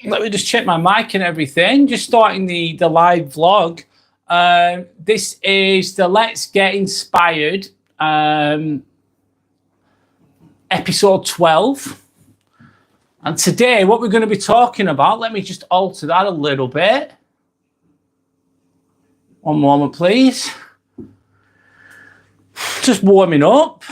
Let me just check my mic and everything. Just starting the live vlog. This is the Let's Get Inspired episode 12. And today what we're going to be talking about, let me just alter that a little bit. One moment, please. Just warming up.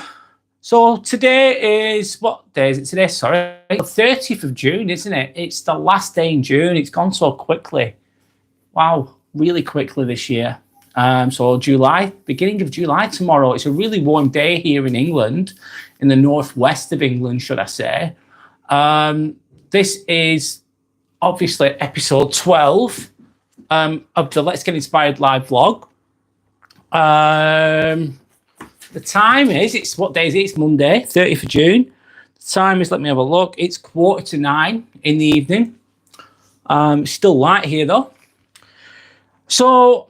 So today is, what day is it today? Sorry, 30th of June, isn't it? It's the last day in June. It's gone so quickly. Wow, really quickly this year. So July, beginning of July tomorrow. It's a really warm day here in England, in the northwest of England, should I say. This is obviously episode 12 of the Let's Get Inspired live vlog. The time is, what day is it? It's Monday, 30th of June. The time is, let me have a look. It's 9:15 in the evening. Still light here though. So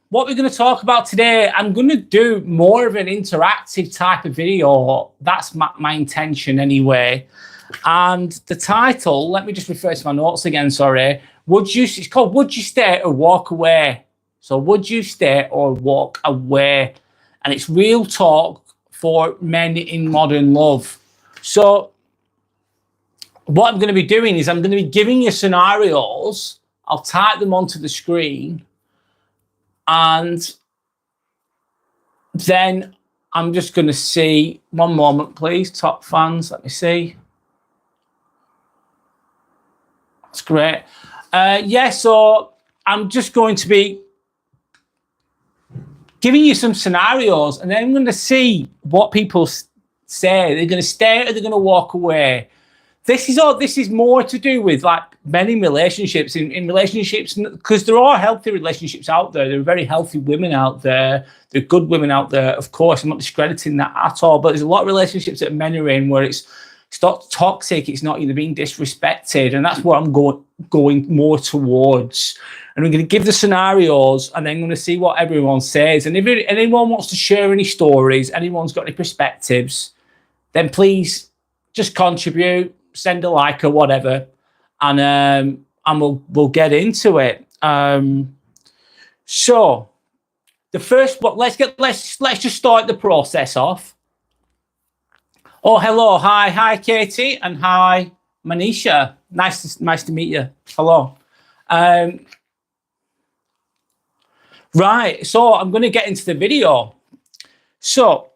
what we're going to talk about today, I'm going to do more of an interactive type of video. That's my intention anyway. And the title, let me just refer to my notes again, sorry. It's called Would You Stay or Walk Away? So would you stay or walk away? And it's real talk for men in modern love. So what I'm going to be doing is I'm going to be giving you scenarios. I'll type them onto the screen. And then I'm just going to see, one moment, please, top fans, let me see. That's great. Yeah, so I'm just going to be giving you some scenarios, and then I'm going to see what people say. They're going to stay or they're going to walk away. This is more to do with like men in relationships, in relationships, because there are healthy relationships out there. There are very healthy women out there. There are good women out there, of course. I'm not discrediting that at all, but there's a lot of relationships that men are in where it's not toxic, it's not either being disrespected, and that's what I'm going more towards. And we're going to give the scenarios, and then I'm going to see what everyone says. And if anyone wants to share any stories, anyone's got any perspectives, then please just contribute, send a like or whatever, and we'll get into it. So the first, let's just start the process off. Oh, hello, hi, Katie, and hi, Manisha. Nice to meet you. Hello. Right, so I'm going to get into the video. So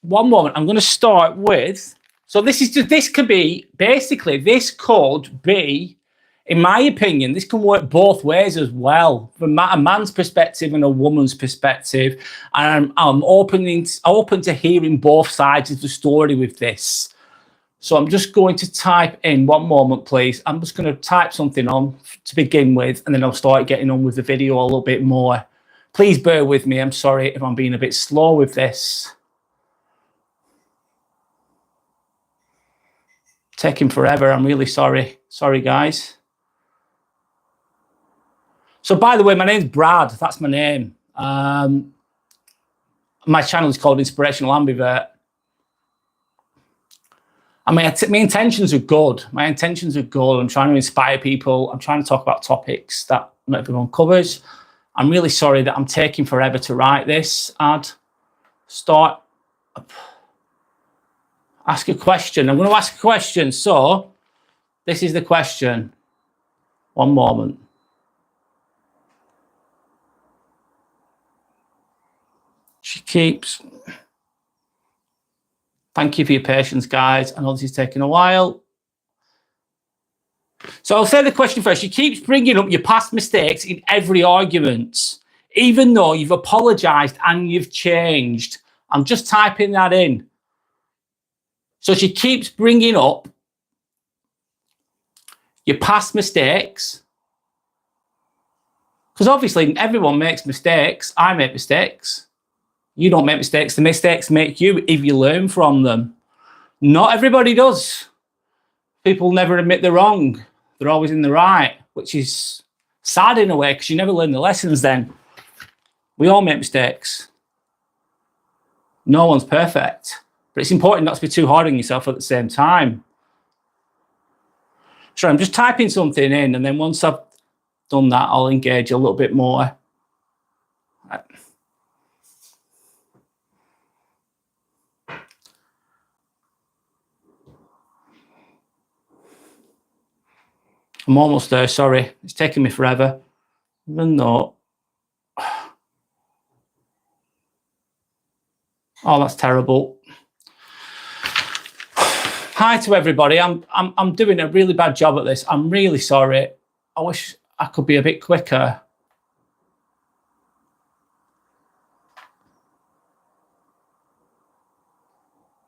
one moment, I'm going to start with. So this could be basically, this could be, in my opinion, this can work both ways as well, from a man's perspective and a woman's perspective. And I'm open to hearing both sides of the story with this. So I'm just going to type in, one moment, please. I'm just going to type something on to begin with, and then I'll start getting on with the video a little bit more. Please bear with me. I'm sorry if I'm being a bit slow with this. Taking forever. I'm really sorry. Sorry, guys. So, by the way, my name's Brad. That's my name. My channel is called Inspirational Ambivert. And my intentions are good. My intentions are good. I'm trying to inspire people. I'm trying to talk about topics that not everyone covers. I'm really sorry that I'm taking forever to write this ad. Start. Ask a question. I'm going to ask a question. So this is the question. One moment. She keeps. Thank you for your patience, guys. I know this is taking a while. So I'll say the question first. She keeps bringing up your past mistakes in every argument, even though you've apologized and you've changed. I'm just typing that in. So she keeps bringing up your past mistakes, because obviously everyone makes mistakes. I make mistakes. You don't make mistakes. The mistakes make you if you learn from them. Not everybody does. People never admit they're wrong. They're always in the right, which is sad in a way, because you never learn the lessons then. We all make mistakes. No one's perfect. But it's important not to be too hard on yourself at the same time. Sorry, I'm just typing something in, and then once I've done that, I'll engage a little bit more. I'm almost there, sorry. It's taking me forever. Even though... Oh, that's terrible. Hi to everybody. I'm doing a really bad job at this. I'm really sorry. I wish I could be a bit quicker.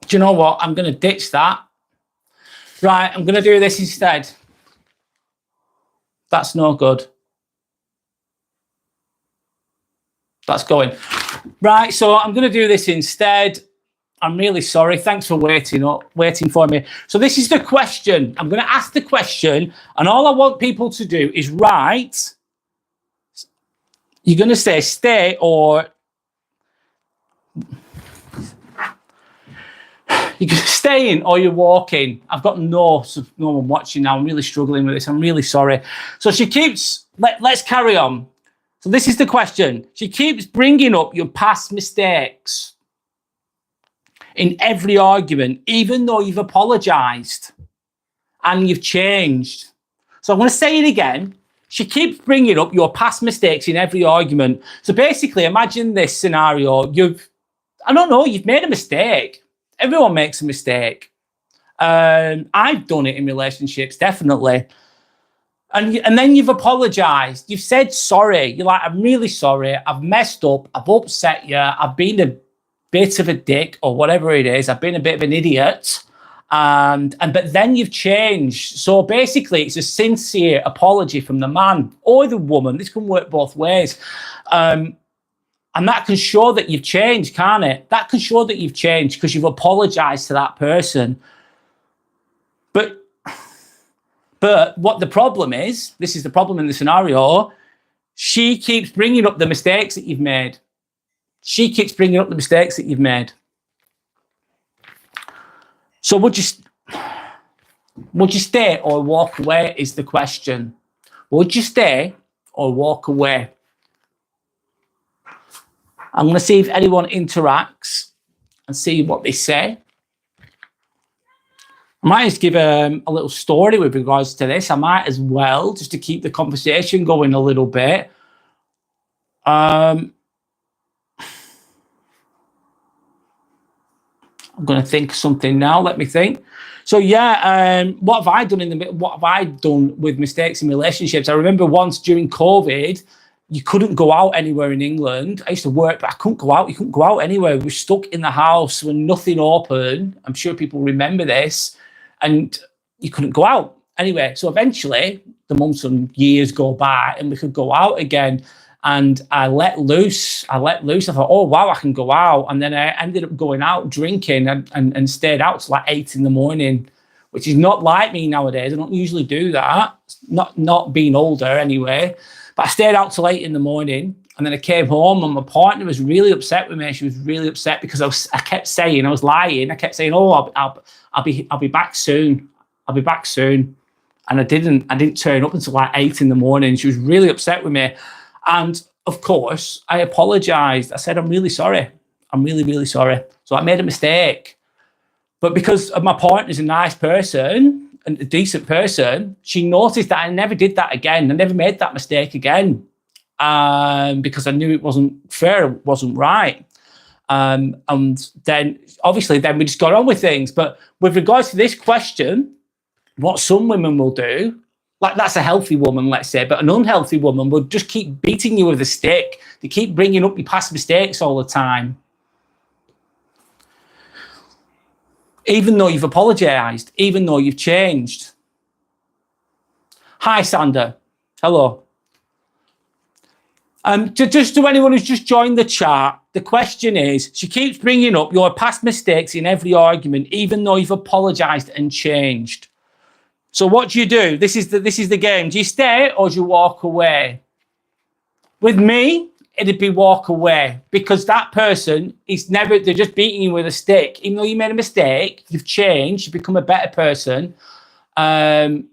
Do you know what? I'm going to ditch that. Right, I'm going to do this instead. That's no good. That's going. Right, so I'm going to do this instead. I'm really sorry. Thanks for waiting for me. So this is the question. I'm going to ask the question, and all I want people to do is write. You're going to say stay or... You're staying or you're walking. I've got no one watching now. I'm really struggling with this. I'm really sorry. So she keeps... Let's carry on. So this is the question. She keeps bringing up your past mistakes in every argument, even though you've apologized and you've changed. So I'm going to say it again. She keeps bringing up your past mistakes in every argument. So basically, imagine this scenario. You've made a mistake. Everyone makes a mistake. I've done it in relationships, definitely. And then you've apologized. You've said sorry. You're like, I'm really sorry. I've messed up. I've upset you. I've been a bit of a dick or whatever it is. I've been a bit of an idiot. But then you've changed. So basically, it's a sincere apology from the man or the woman. This can work both ways. And that can show that you've changed, can't it? That can show that you've changed because you've apologized to that person. But what the problem is, this is the problem in the scenario, she keeps bringing up the mistakes that you've made. She keeps bringing up the mistakes that you've made. So would you stay or walk away is the question. Would you stay or walk away? I'm going to see if anyone interacts and see what they say. I might just give a little story with regards to this. I might as well, just to keep the conversation going a little bit. I'm going to think of something now. Let me think. So yeah, what have I done with mistakes in relationships? I remember once during COVID, you couldn't go out anywhere in England. I used to work, but I couldn't go out. You couldn't go out anywhere. We were stuck in the house when nothing open. I'm sure people remember this. And you couldn't go out anyway. So eventually, the months and years go by, and we could go out again. And I let loose. I thought, oh wow, I can go out. And then I ended up going out drinking and stayed out till like 8 a.m, which is not like me nowadays. I don't usually do that. Not being older anyway. But I stayed out till 8 a.m, and then I came home, and my partner was really upset with me. She was really upset because I kept saying I was lying. I kept saying, "Oh, I'll be back soon. I'll be back soon," and I didn't turn up until like 8 a.m. She was really upset with me, and of course I apologized. I said, "I'm really sorry. I'm really, really sorry." So I made a mistake, but because my partner's a nice person and a decent person, she noticed that I never did that again. I never made that mistake again. Because I knew it wasn't fair, it wasn't right. And then obviously we just got on with things. But with regards to this question, what some women will do, like that's a healthy woman, let's say, but an unhealthy woman will just keep beating you with a stick. They keep bringing up your past mistakes all the time. Even though you've apologized, even though you've changed. Hi, Sander. Hello. Just to anyone who's just joined the chat, the question is, she keeps bringing up your past mistakes in every argument, even though you've apologized and changed. So what do you do? This is the game. Do you stay or do you walk away? With me, it'd be walk away, because that person is never, they're just beating you with a stick. Even though you made a mistake, you've changed, you've become a better person. And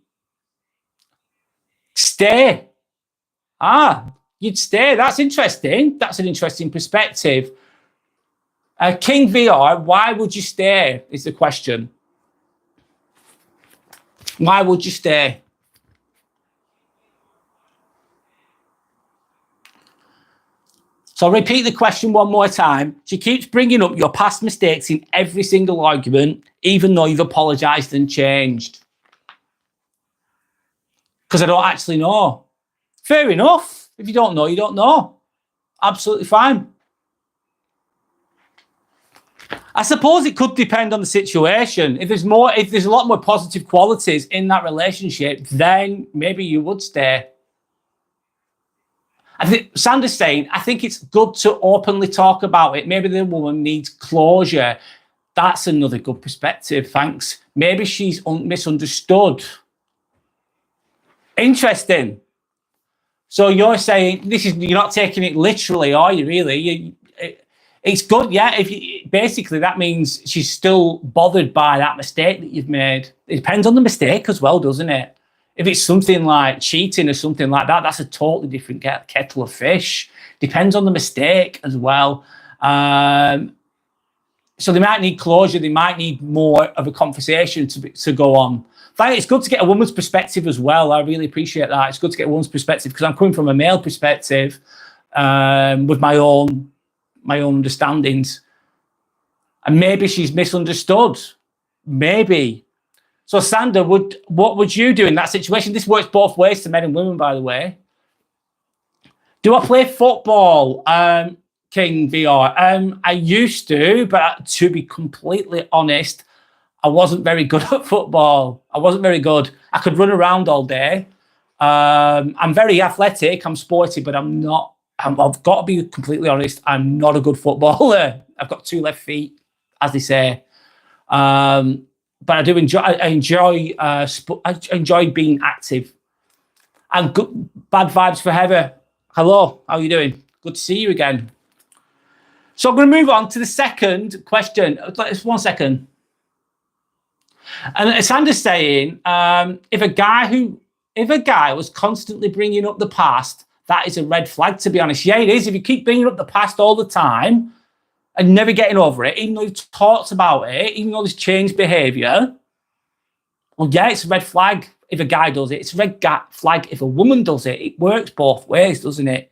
Stay. You'd stay. That's interesting. That's an interesting perspective. King VR, why would you stay is the question. Why would you stay? So I'll repeat the question one more time. She keeps bringing up your past mistakes in every single argument, even though you've apologised and changed. Because I don't actually know. Fair enough. If you don't know, you don't know. Absolutely fine. I suppose it could depend on the situation. If there's a lot more positive qualities in that relationship, then maybe you would stay. I think Sandra's saying, I think it's good to openly talk about it. Maybe the woman needs closure. That's another good perspective. Thanks. Maybe she's misunderstood. Interesting. So you're saying you're not taking it literally, are you? Really? It's good, yeah. Basically that means she's still bothered by that mistake that you've made. It depends on the mistake as well, doesn't it? If it's something like cheating or something like that, that's a totally different kettle of fish. Depends on the mistake as well. So they might need closure. They might need more of a conversation to go on. It's good to get a woman's perspective as well. I really appreciate that. It's good to get a woman's perspective because I'm coming from a male perspective with my own understandings. And maybe she's misunderstood. Maybe. So Sandra, what would you do in that situation? This works both ways to men and women, by the way. Do I play football, King VR? I used to, but to be completely honest, I wasn't very good at football. I wasn't very good. I could run around all day. I'm very athletic. I'm sporty, but I've got to be completely honest. I'm not a good footballer. I've got 2 left feet, as they say. But I do enjoy. I enjoy being active. And bad vibes for Heather. Hello, how are you doing? Good to see you again. So I'm going to move on to the second question. Just 1 second. And Sandra's saying, if a guy was constantly bringing up the past, that is a red flag, to be honest. Yeah, it is. If you keep bringing up the past all the time and never getting over it, even though you've talked about it, even though there's changed behaviour, well, yeah, it's a red flag if a guy does it. It's a red flag if a woman does it. It works both ways, doesn't it?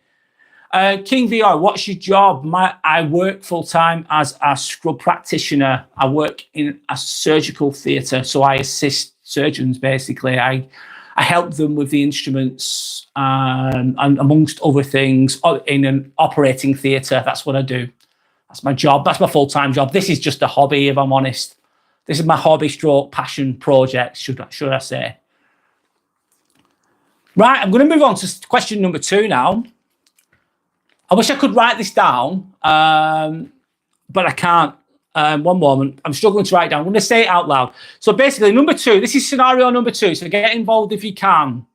King VR, what's your job? I work full-time as a scrub practitioner. I work in a surgical theatre, so I assist surgeons, basically. I help them with the instruments and amongst other things in an operating theatre. That's what I do. That's my job. That's my full-time job. This is just a hobby, if I'm honest. This is my hobby stroke passion project, should I say. Right, I'm going to move on to question number 2 now. I wish I could write this down, but I can't. One moment. I'm struggling to write it down. I'm going to say it out loud. So basically, number 2, this is scenario number 2. So get involved if you can.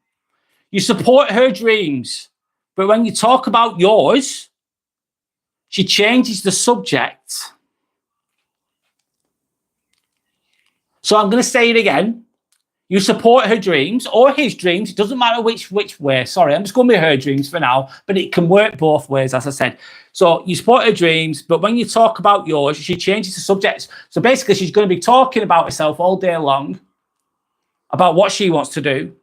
You support her dreams, but when you talk about yours, she changes the subject. So I'm going to say it again. You support her dreams or his dreams. It doesn't matter which way. Sorry, I'm just going with her dreams for now, but it can work both ways, as I said. So you support her dreams, but when you talk about yours, she changes the subject. So basically, she's going to be talking about herself all day long, about what she wants to do.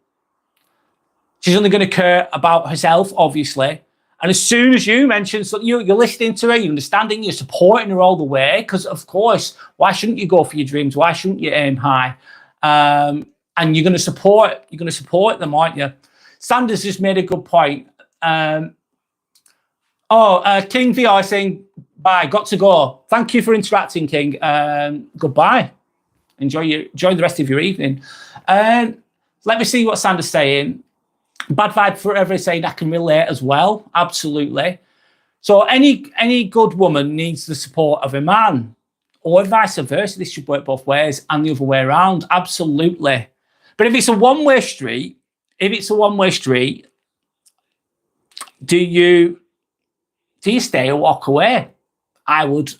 She's only going to care about herself, obviously. And as soon as you mention something, you're listening to her, you're understanding, you're supporting her all the way. Because, of course, why shouldn't you go for your dreams? Why shouldn't you aim high? And you're going to support them, aren't you? Sanders just made a good point. King VR saying, bye, got to go. Thank you for interacting, King. Goodbye. Enjoy the rest of your evening. Let me see what Sanders saying. Bad vibe forever is saying I can relate as well. Absolutely. So any good woman needs the support of a man, or vice versa. This should work both ways and the other way around. Absolutely. But if it's a one-way street, do you stay or walk away? I would.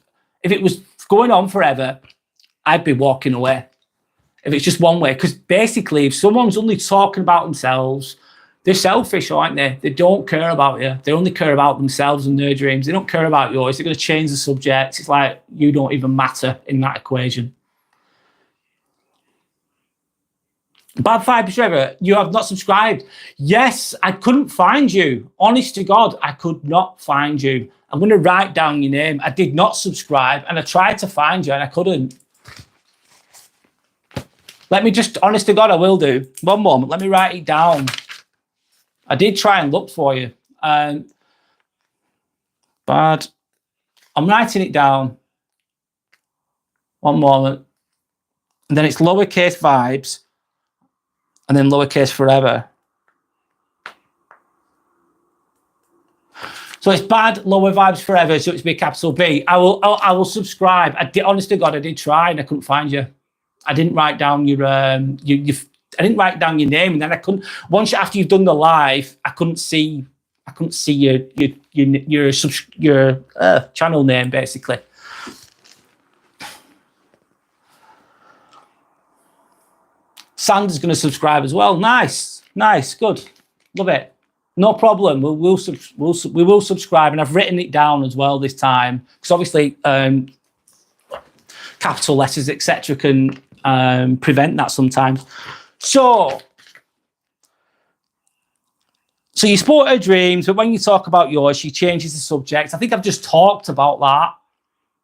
If it was going on forever, I'd be walking away. If it's just one way, because basically, if someone's only talking about themselves, They're selfish, aren't they? They don't care about you. They only care about themselves and their dreams. They don't care about yours. They're going to change the subject. It's like you don't even matter in that equation. Bad vibes forever. You have not subscribed. Yes, I couldn't find you. Honest to God, I could not find you. I'm going to write down your name. I did not subscribe, and I tried to find you, and I couldn't. Let me just, honest to God, I will do. One moment. Let me write it down. I did try and look for you. Bad. I'm writing it down. One moment. And then it's lowercase vibes. And then lowercase forever. So it's bad, lower vibes forever, so it's be capital B. I will subscribe. Honest to God, I did try and I couldn't find you. I didn't write down your I didn't write down your name, and then I couldn't. Once after you've done the live, I couldn't see your channel name basically. Sanders going to subscribe as well. Nice, good, love it. No problem. We will subscribe, and I've written it down as well this time because obviously capital letters etc. can prevent that sometimes. So you support her dreams, but when you talk about yours, she changes the subject. I think I've just talked about that.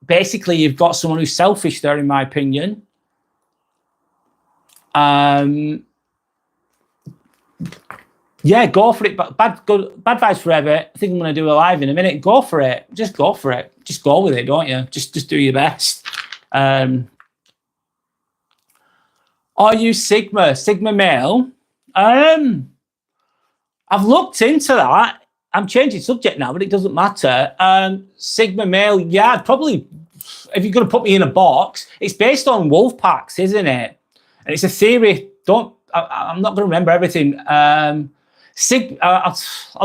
Basically, you've got someone who's selfish there, in my opinion. Yeah, go for it. But bad vibes forever. I think I'm going to do a live in a minute. Go for it. Just go for it. Just go with it, don't you? Just do your best. Are you Sigma male? I've looked into that. I'm changing subject now, but it doesn't matter. Sigma male, yeah, I'd probably, if you're going to put me in a box, it's based on wolf packs, isn't it? And it's a theory. I'm not going to remember everything. I'll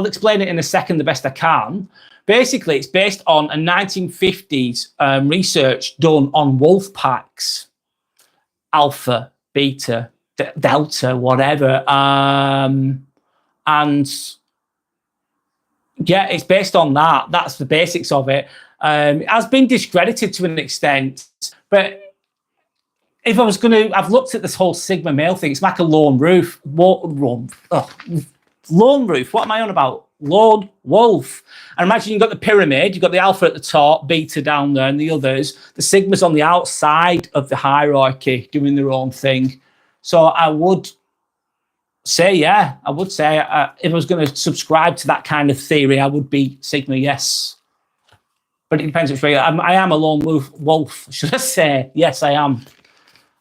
explain it in a second the best I can. Basically, it's based on a 1950s research done on wolf packs, alpha, beta, delta, whatever. And yeah, it's based on that. That's the basics of it. It has been discredited to an extent, but if I was going to, I've looked at this whole Sigma male thing. It's like a lone roof. Lone roof. What am I on about? Lone wolf. And imagine you've got the pyramid. You've got the alpha at the top, beta down there, and the others. The Sigma's on the outside of the hierarchy, doing their own thing. So I would say, yeah, I would say if I was going to subscribe to that kind of theory, I would be Sigma, yes. But it depends which way. I am a lone wolf, should I say? Yes, I am.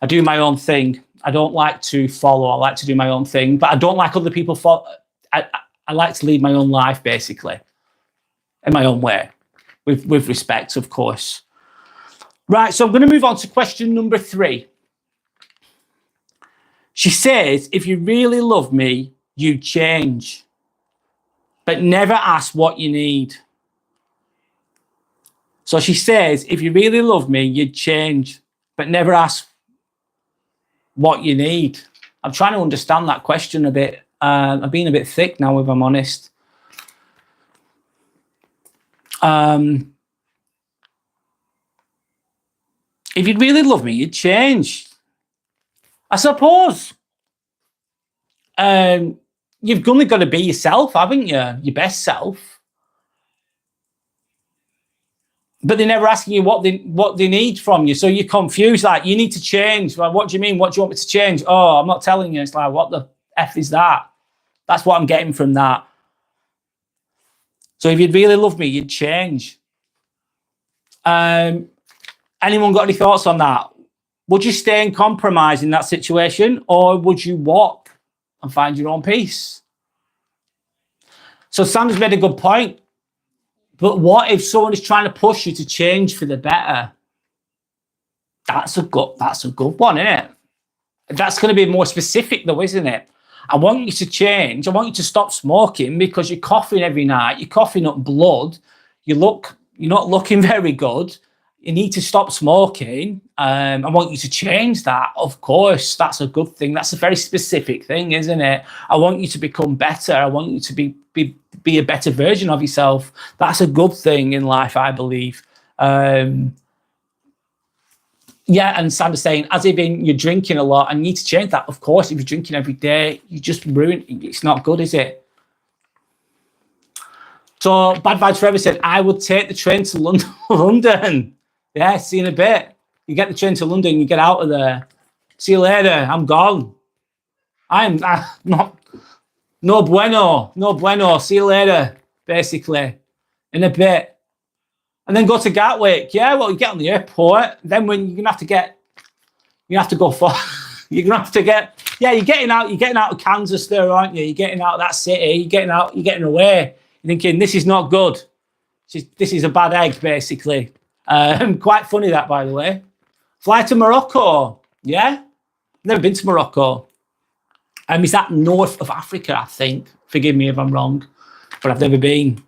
I do my own thing. I don't like to follow. I like to do my own thing, but I don't like other people follow. I like to lead my own life, basically, in my own way, with respect, of course. Right, so I'm going to move on to question number 3. She says, if you really love me, you'd change, but never ask what you need. So she says, if you really love me, you'd change, but never ask what you need. I'm trying to understand that question a bit. I'm being a bit thick now, if I'm honest. If you'd really love me, you'd change. I suppose. You've only got to be yourself, haven't you? Your best self. But they're never asking you what they need from you. So you're confused, like, you need to change. Like, what do you mean? What do you want me to change? Oh, I'm not telling you. It's like, what the F is that? That's what I'm getting from that. So if you'd really love me, you'd change. Anyone got any thoughts on that? Would you stay and compromise in that situation, or would you walk and find your own peace? So Sanders made a good point. But what if someone is trying to push you to change for the better? That's a good one, isn't it? That's going to be more specific, though, isn't it? I want you to change. I want you to stop smoking because you're coughing every night. You're coughing up blood. You're not looking very good. you need to stop smoking. I want you to change that. Of course, that's a good thing. That's a very specific thing, isn't it? I want you to become better. I want you to be a better version of yourself. That's a good thing in life, I believe. Yeah, and Sandra's saying, as if you're drinking a lot, I need to change that. Of course, if you're drinking every day, you just ruin it. It's not good, is it? So Bad Vibes Forever said, I would take the train to London. Yeah, see you in a bit. You get the train to London, you get out of there. See you later. I'm gone. I'm not. No bueno. No bueno. See you later, basically, in a bit. And then go to Gatwick. Yeah, well, you get on the airport. Then when you're gonna have to get, you have to go for. You're gonna have to get. Yeah, you're getting out of Kansas there, aren't you? You're getting out of that city. You're getting away. You're thinking this is not good. This is a bad egg, basically. Quite funny that, by the way. Fly to Morocco. Yeah, never been to Morocco. Is that north of Africa? I think. Forgive me if I'm wrong, but I've never been.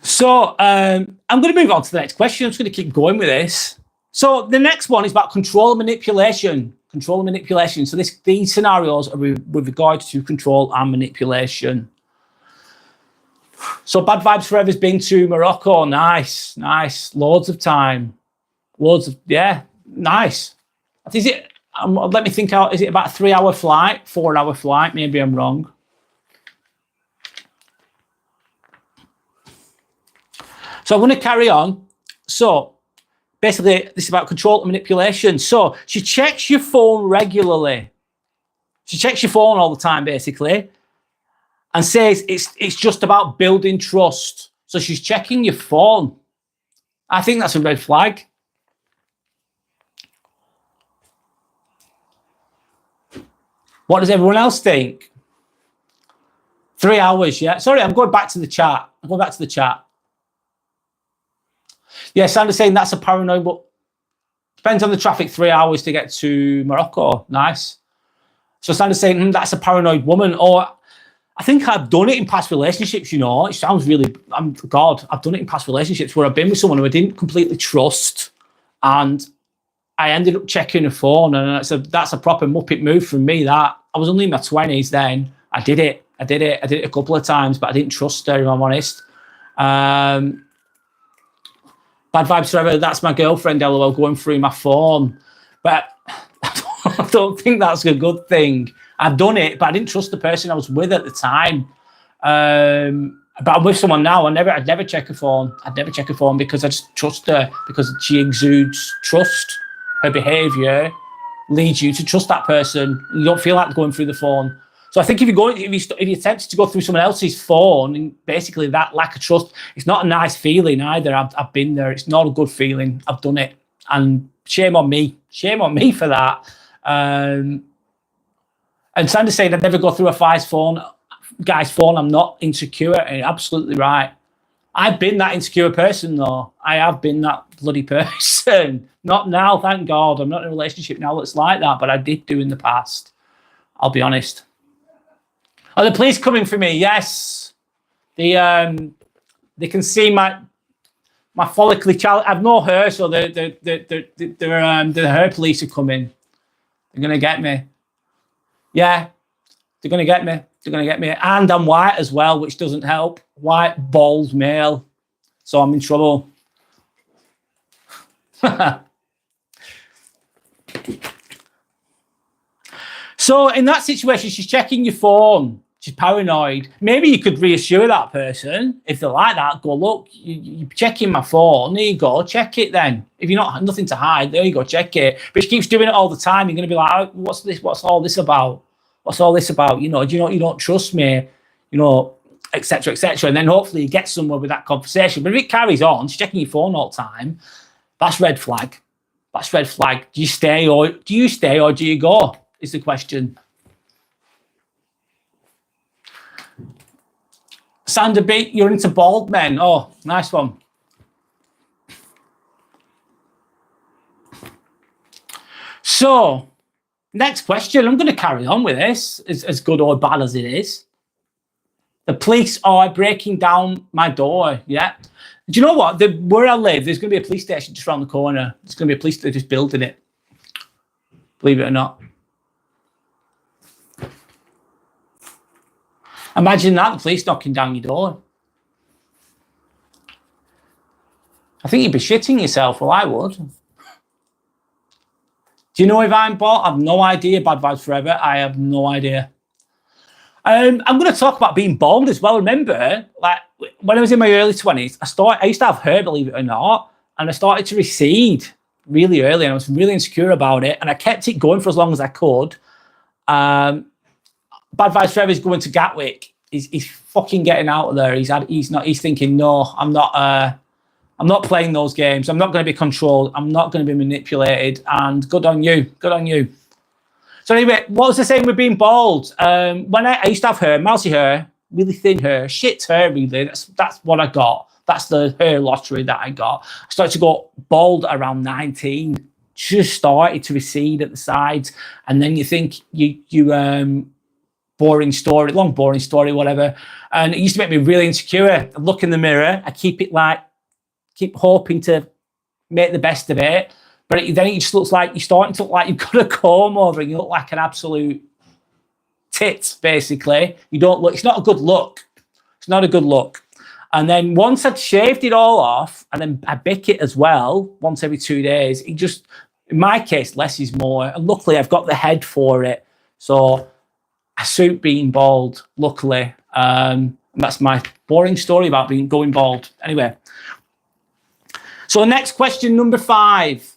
So I'm going to move on to the next question. I'm just going to keep going with this. So the next one is about control and manipulation. Control and manipulation. So these scenarios are with regard to control and manipulation. So Bad Vibes Forever's been to Morocco. Nice, nice. Loads of time. Loads of, yeah, nice. Is it, let me think out, is it about a 3-hour flight, 4-hour flight? Maybe I'm wrong. So I'm going to carry on. So basically, this is about control and manipulation. So she checks your phone regularly. She checks your phone all the time, basically, and says it's just about building trust. So she's checking your phone. I think that's a red flag. What does everyone else think? 3 hours, yeah. Sorry, I'm going back to the chat. Yeah, Sandra's saying that's a paranoid, but depends on the traffic, 3 hours to get to Morocco. Nice. So Sandra's saying that's a paranoid woman. Or I think I've done it in past relationships, you know. It sounds really, I've done it in past relationships where I've been with someone who I didn't completely trust, and I ended up checking her phone, and that's a proper Muppet move from me. That I was only in my 20s then. I did it a couple of times, but I didn't trust her, if I'm honest. Bad Vibes Forever, that's my girlfriend, LOL, going through my phone. But I don't think that's a good thing. I've done it, but I didn't trust the person I was with at the time. But I'm with someone now. I'd never check her phone. I'd never check her phone because I just trust her, because she exudes trust. Her behaviour leads you to trust that person. You don't feel like going through the phone. So I think if you attempt to go through someone else's phone, and basically that lack of trust, it's not a nice feeling either. I've been there. It's not a good feeling. I've done it, and shame on me. Shame on me for that. And Sandra's saying I'd never go through a guy's phone. I'm not insecure. And you're absolutely right. I've been that insecure person, though. I have been that bloody person. Not now, thank God. I'm not in a relationship now that's like that, but I did do in the past. I'll be honest. Are the police coming for me? Yes. They can see my follicly child. I've no hair, so the hair police are coming. They're gonna get me. Yeah, they're gonna get me. They're gonna get me. And I'm white as well, which doesn't help. White, bald male. So I'm in trouble. So in that situation, she's checking your phone. She's paranoid. Maybe you could reassure that person if they're like that. Go, look, you're checking my phone. There you go, check it then. If you're not nothing to hide, there you go, check it. But she keeps doing it all the time. You're going to be like, oh, what's this? What's all this about? What's all this about? You know, do you know you don't trust me? You know, etc., etc. And then hopefully you get somewhere with that conversation. But if it carries on, she's checking your phone all the time. That's red flag. That's red flag. Do you stay or do you go? Is the question. Sandra B, you're into bald men. Oh, nice one. So, next question. I'm going to carry on with this, as good or bad as it is. The police are breaking down my door. Yeah. Do you know what? Where I live, there's going to be a police station just around the corner. There's going to be a police station just building it. Believe it or not. Imagine that, the police knocking down your door. I think you'd be shitting yourself. Well, I would. Do you know if I'm bought? I have no idea. Bad vibes forever. I have no idea. I'm going to talk about being bald as well. Remember, like when I was in my early 20s, I used to have hair, believe it or not, and I started to recede really early, and I was really insecure about it, and I kept it going for as long as I could. Bad vibes forever is going to Gatwick. He's fucking getting out of there. He's thinking, no, I'm not playing those games. I'm not going to be controlled. I'm not going to be manipulated. And good on you. Good on you. So anyway, what was the same with being bald? When I used to have hair, mousy hair, really thin hair, shit hair, really. That's what I got. That's the hair lottery that I got. I started to go bald around 19. Just started to recede at the sides. And then you think boring story, long boring story, whatever. And it used to make me really insecure. I look in the mirror. I keep hoping to make the best of it. But then it just looks like you're starting to look like you've got a comb over and you look like an absolute tit, basically. You don't look, it's not a good look. It's not a good look. And then once I'd shaved it all off and then I bick it as well, once every 2 days, it just, in my case, less is more. And luckily I've got the head for it. So I suit being bald, luckily. That's my boring story about going bald. Anyway. So next question, number 5.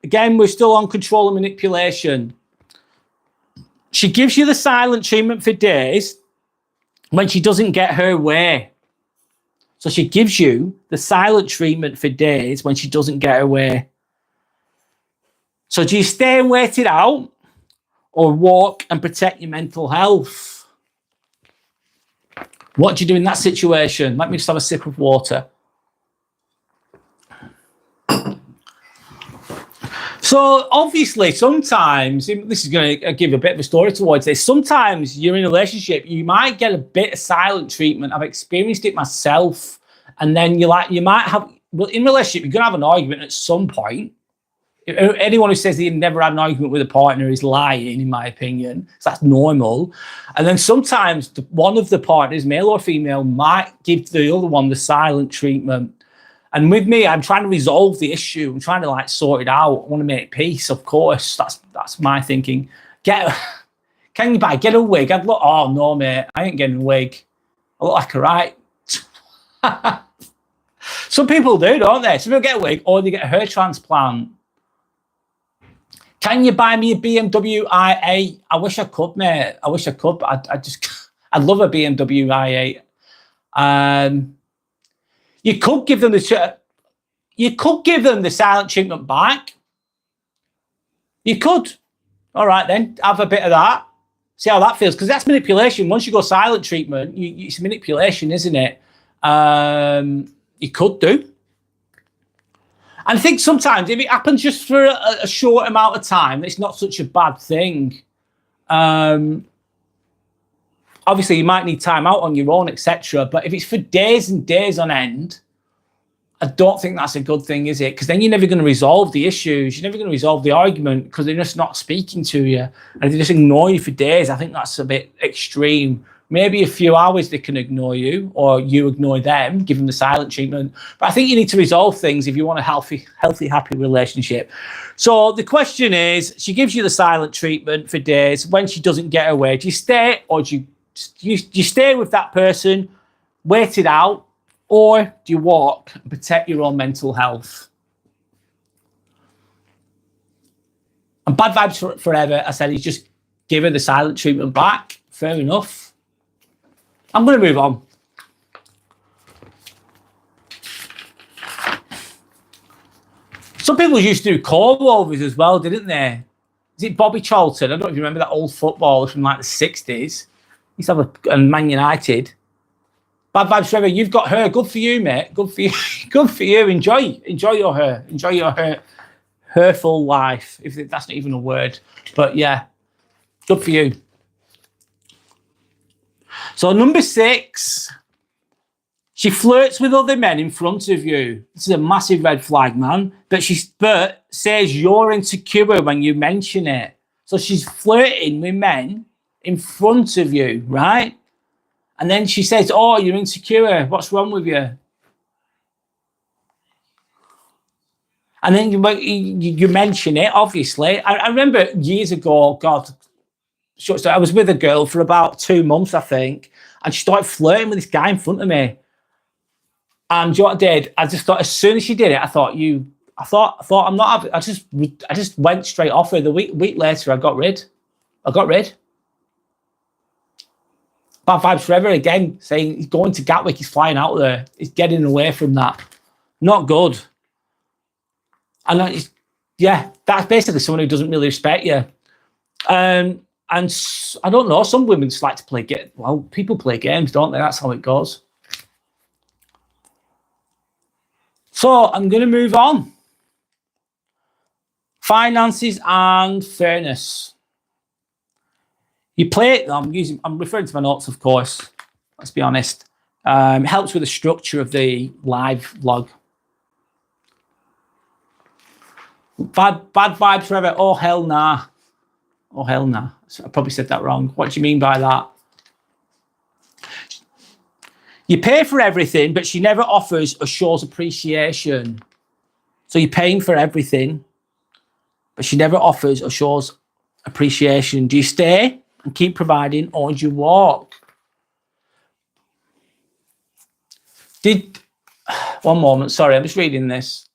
Again, we're still on control and manipulation. She gives you the silent treatment for days when she doesn't get her way. So she gives you the silent treatment for days when she doesn't get her way. So do you stay and wait it out or walk and protect your mental health? What do you do in that situation? Let me just have a sip of water. So obviously, sometimes, this is going to give a bit of a story towards this. Sometimes you're in a relationship, you might get a bit of silent treatment. I've experienced it myself. And then you might have, well, in a relationship, you're going to have an argument at some point. Anyone who says they've never had an argument with a partner is lying, in my opinion. So that's normal. And then sometimes one of the partners, male or female, might give the other one the silent treatment. And with me, I'm trying to resolve the issue. I'm trying to sort it out. I want to make peace, of course. That's my thinking. Can you get a wig? I'd look, oh no, mate, I ain't getting a wig. I look like a right. Some people do, don't they? Some people get a wig or they get a hair transplant. Can you buy me a BMW i8? I wish I could, mate. I wish I could, but I'd love a BMW i8. You could give them the silent treatment back. You could. All right, then have a bit of that. See how that feels, because that's manipulation. Once you go silent treatment, it's manipulation, isn't it? You could do. And I think sometimes if it happens just for a short amount of time, it's not such a bad thing. Obviously, you might need time out on your own, etc. But if it's for days and days on end, I don't think that's a good thing, is it? Because then you're never going to resolve the issues. You're never going to resolve the argument because they're just not speaking to you. And if they just ignore you for days, I think that's a bit extreme. Maybe a few hours they can ignore you or you ignore them, give them the silent treatment. But I think you need to resolve things if you want a healthy, happy relationship. So the question is, she gives you the silent treatment for days. When she doesn't get her way, do you stay or do you stay with that person, wait it out, or do you walk and protect your own mental health? And bad vibes forever, I said, is just give her the silent treatment back. Fair enough. I'm going to move on. Some people used to do call-overs as well, didn't they? Is it Bobby Charlton? I don't know if you remember that old footballer from like the 60s. He used to have a Man United. Bad vibes forever. You've got her. Good for you, mate. Good for you. Good for you. Enjoy your hair. Enjoy your hairful life. If that's not even a word, but yeah, good for you. So number 6, she flirts with other men in front of you. This is a massive red flag, man. But says you're insecure when you mention it. So she's flirting with men in front of you, right? And then she says, oh, you're insecure. What's wrong with you? And then you mention it, obviously. I remember years ago, God, so I was with a girl for about 2 months, I think, and she started flirting with this guy in front of me. And you know what I did? I just thought, as soon as she did it, I thought I'm not having, I just went straight off her. The week later, I got rid. Bad vibes forever again, saying he's going to Gatwick, he's flying out there. He's getting away from that. Not good. And that's basically someone who doesn't really respect you. And I don't know, some women just like to play games. Well, people play games, don't they? That's how it goes. So I'm going to move on. Finances and fairness. You play it. I'm referring to my notes, of course. Let's be honest. It helps with the structure of the live vlog. Bad vibes forever. Oh, hell nah. Oh, hell nah. I probably said that wrong. What do you mean by that? You pay for everything, but she never offers or shows appreciation. So you're paying for everything, but she never offers or shows appreciation. Do you stay and keep providing, or do you walk? One moment, sorry, I'm just reading this.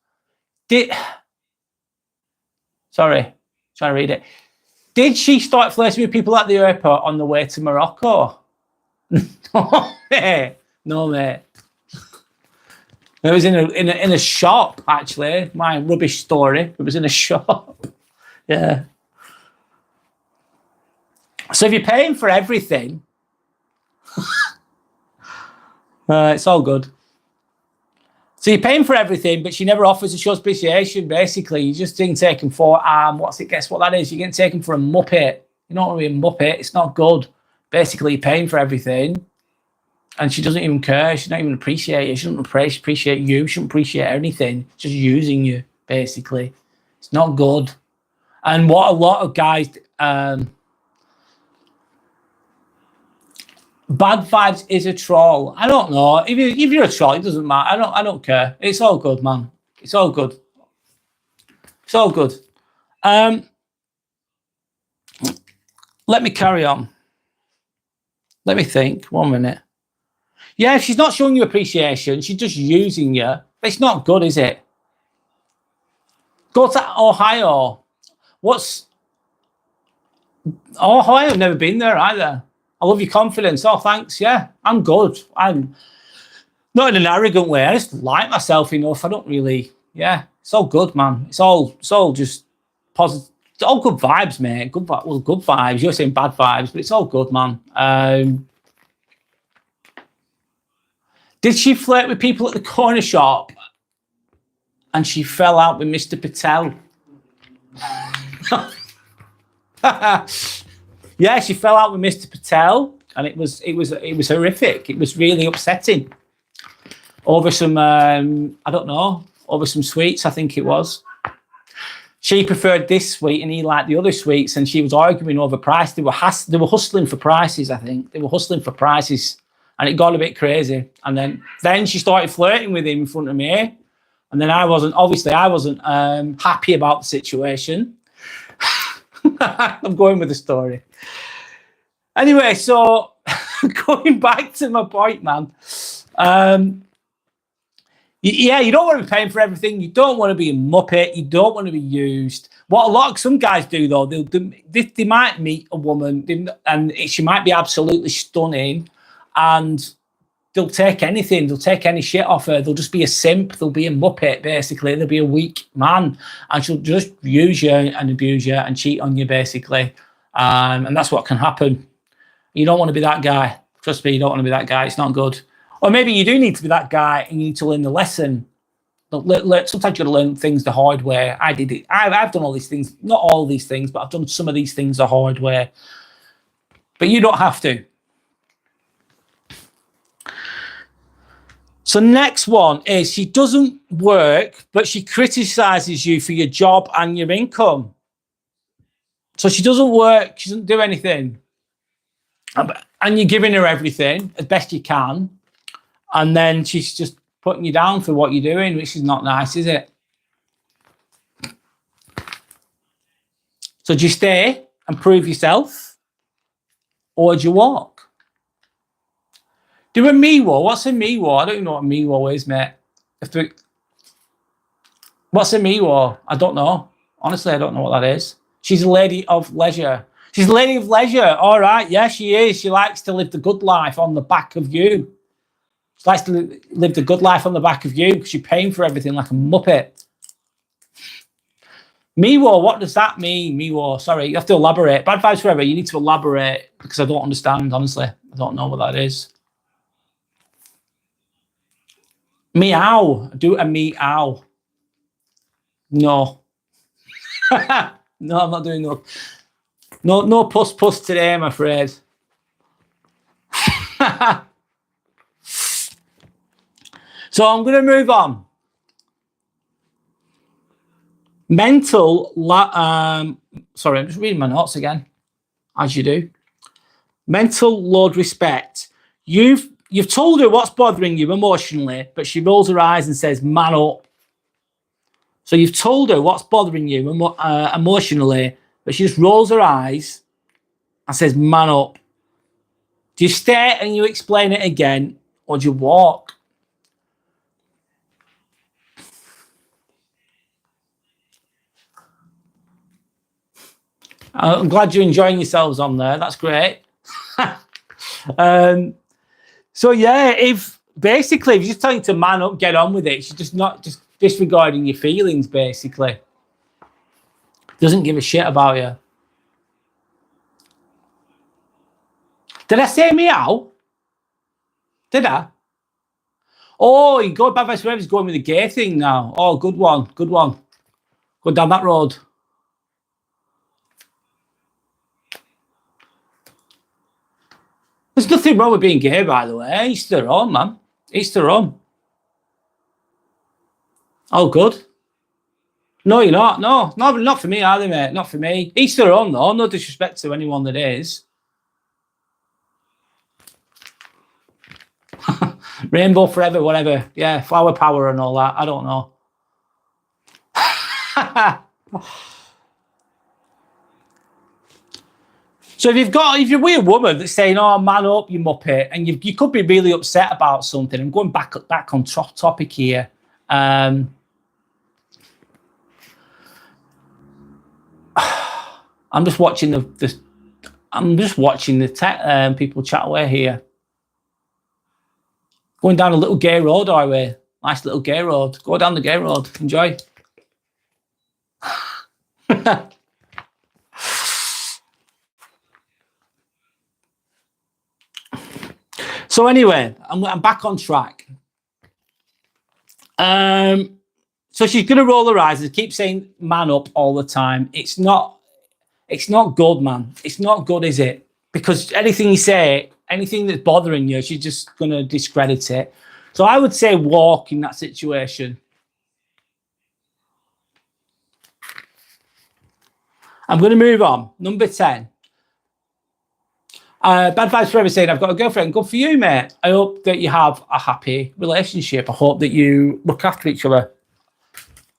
Sorry, trying to read it. Did she start flirting with people at the airport on the way to Morocco? No, mate. No, mate. It was in a shop, actually. My rubbish story. It was in a shop. Yeah. So if you're paying for everything, it's all good. So you're paying for everything, but she never offers or shows appreciation, basically. You're just getting taken for, guess what that is? You're getting taken for a muppet. You don't want to be a muppet. It's not good. Basically, you're paying for everything, and she doesn't even care. She doesn't even appreciate you. She doesn't appreciate you. She doesn't appreciate anything. She's just using you, basically. It's not good. And what a lot of guys... Bad vibes is a troll. I don't know. If you're a troll, it doesn't matter. I don't care. It's all good, man. It's all good. It's all good. Let me carry on. Let me think. 1 minute. Yeah, if she's not showing you appreciation, she's just using you. It's not good, is it? Go to Ohio. Ohio? I've never been there either. I love your confidence. Oh, thanks. Yeah, I'm good. I'm not in an arrogant way. I just like myself enough. I don't really, it's all good, man. It's all just positive. It's all good vibes, mate. Good vibes. You're saying bad vibes, but it's all good, man. Did she flirt with people at the corner shop and she fell out with Mr. Patel? Yeah, she fell out with Mr. Patel, and it was horrific. It was really upsetting. Over some over some sweets, I think it was. She preferred this sweet, and he liked the other sweets, and she was arguing over price. They were hustling for prices. I think they were hustling for prices, and it got a bit crazy. And then she started flirting with him in front of me, and then I wasn't happy about the situation. I'm going with the story. Anyway, so going back to my point, man. You don't want to be paying for everything. You don't want to be a muppet. You don't want to be used. What some guys do, though, they might meet a woman and she might be absolutely stunning, and they'll take anything. They'll take any shit off her. They'll just be a simp. They'll be a muppet, basically. They'll be a weak man, and she'll just use you and abuse you and cheat on you, basically. And that's what can happen. You don't want to be that guy. Trust me, you don't want to be that guy. It's not good. Or maybe you do need to be that guy and you need to learn the lesson. Sometimes you've got to learn things the hard way. I did it. I've done all these things. Not all these things, but I've done some of these things the hard way. But you don't have to. So next one is she doesn't work, but she criticizes you for your job and your income. So she doesn't work, she doesn't do anything. And you're giving her everything as best you can. And then she's just putting you down for what you're doing, which is not nice, is it? So do you stay and prove yourself? Or do you walk? Do a me war. What's a me war? I don't even know what a me war is, mate. What's a me war? I don't know. Honestly, I don't know what that is. She's a lady of leisure. She's a lady of leisure. All right. Yeah, she is. She likes to live the good life on the back of you. She likes to live the good life on the back of you because you're paying for everything like a muppet. Me war, what does that mean? Me war. Sorry, you have to elaborate. Bad vibes forever. You need to elaborate because I don't understand, honestly. I don't know what that is. Meow. Do a meow. No. No, I'm not doing no puss today, I'm afraid. So I'm going to move on. Sorry, I'm just reading my notes again, as you do. Mental load respect. You've told her what's bothering you emotionally, but she rolls her eyes and says, man up. So you've told her what's bothering you emotionally, but she just rolls her eyes and says, man up. Do you stay and you explain it again, or do you walk? I'm glad you're enjoying yourselves on there. That's great. So yeah, if you're just telling you to man up, get on with it, she's just not just disregarding your feelings, basically. Doesn't give a shit about you. Did I say meow? Did I? Oh, you go bad vibes forever. He's going with the gay thing now. Oh, good one. Good one. Go down that road. There's nothing wrong with being gay, by the way. Each their own, man. Each their own. Oh, good. No, you're not. No, not for me either, mate. Not for me. Each their own, though. No disrespect to anyone that is. Rainbow forever, whatever. Yeah, flower power and all that. I don't know. So if you're a weird woman that's saying, "Oh, man up, you muppet," and you could be really upset about something. I'm going back on topic here. I'm just watching the people chat away here. Going down a little gay road, are we? Nice little gay road. Go down the gay road. Enjoy. So anyway, I'm back on track. So she's going to roll her eyes and keep saying "man up" all the time. It's not good, man. It's not good, is it? Because anything you say, anything that's bothering you, she's just going to discredit it. So I would say walk in that situation. I'm going to move on. Number 10. Bad vibes forever saying, I've got a girlfriend. Good for you, mate. I hope that you have a happy relationship. I hope that you look after each other.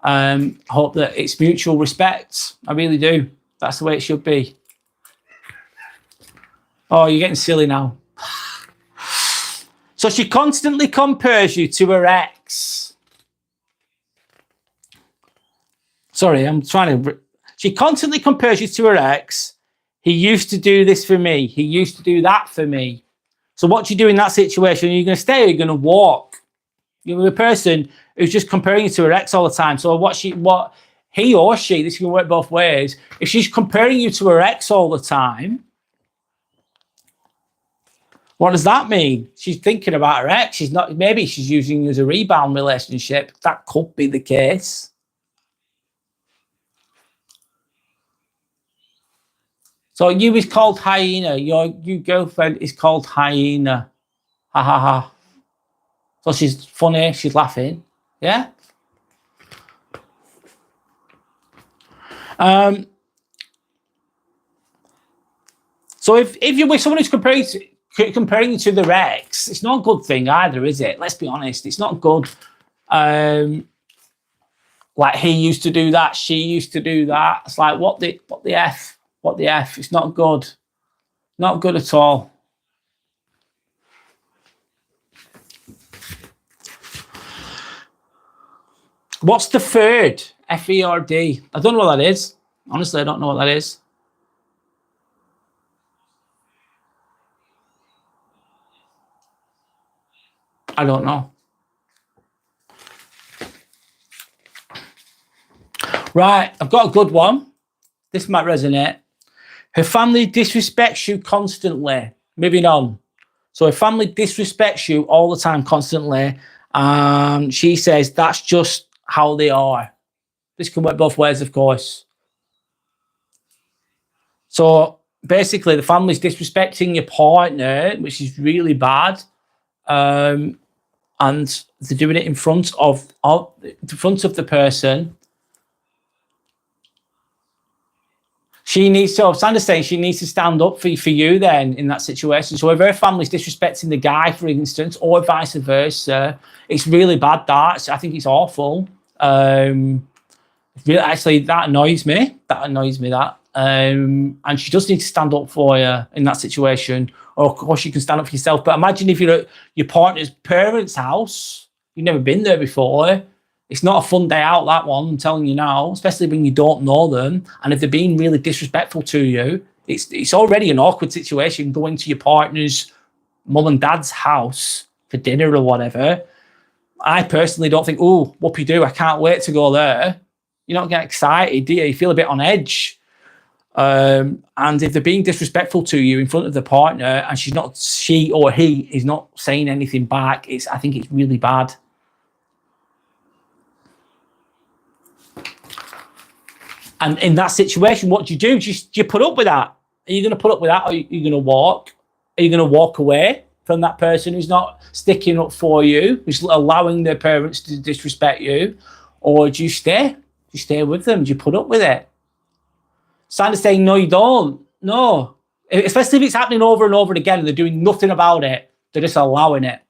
I hope that it's mutual respect. I really do. That's the way it should be. Oh, you're getting silly now. So she constantly compares you to her ex. Sorry, I'm trying to... She constantly compares you to her ex. He used to do this for me. He used to do that for me. So what do you do in that situation? Are you going to stay or are you going to walk? You're the person who's just comparing you to her ex all the time. So what he or she, this can work both ways. If she's comparing you to her ex all the time, what does that mean? She's thinking about her ex. Maybe she's using you as a rebound relationship. That could be the case. So you is called hyena. Your girlfriend is called hyena. Ha ha ha. So she's funny, she's laughing. Yeah. So if you're with someone who's comparing you to their ex, it's not a good thing either, is it? Let's be honest, it's not good. Like he used to do that, she used to do that. It's like what the F? What the F? It's not good. Not good at all. What's the third? F-E-R-D. I don't know what that is. Honestly, I don't know what that is. I don't know. Right, I've got a good one. This might resonate. Her family disrespects you constantly. Moving on. So her family disrespects you all the time, constantly. She says that's just how they are. This can work both ways, of course. So basically, the family's disrespecting your partner, which is really bad. And they're doing it in front of the person. She needs to, Sandra's saying she needs to stand up for you then in that situation. So if her family's disrespecting the guy, for instance, or vice versa, it's really bad. I think it's awful. Actually, that annoys me. And she does need to stand up for you in that situation. Or of course you can stand up for yourself. But imagine if you're at your partner's parents' house, you've never been there before. It's not a fun day out, that one, I'm telling you now, especially when you don't know them. And if they're being really disrespectful to you, it's already an awkward situation going to your partner's mum and dad's house for dinner or whatever. I personally don't think, oh, whoopie-doo, I can't wait to go there. You're not getting excited, do you? You feel a bit on edge. And if they're being disrespectful to you in front of the partner and she or he is not saying anything back, I think it's really bad. And in that situation, what do? Do you put up with that? Are you going to put up with that, or are you going to walk? Are you going to walk away from that person who's not sticking up for you, who's allowing their parents to disrespect you? Or do you stay? Do you stay with them? Do you put up with it? Sandra's saying, no, you don't. No. Especially if it's happening over and over again and they're doing nothing about it. They're just allowing it.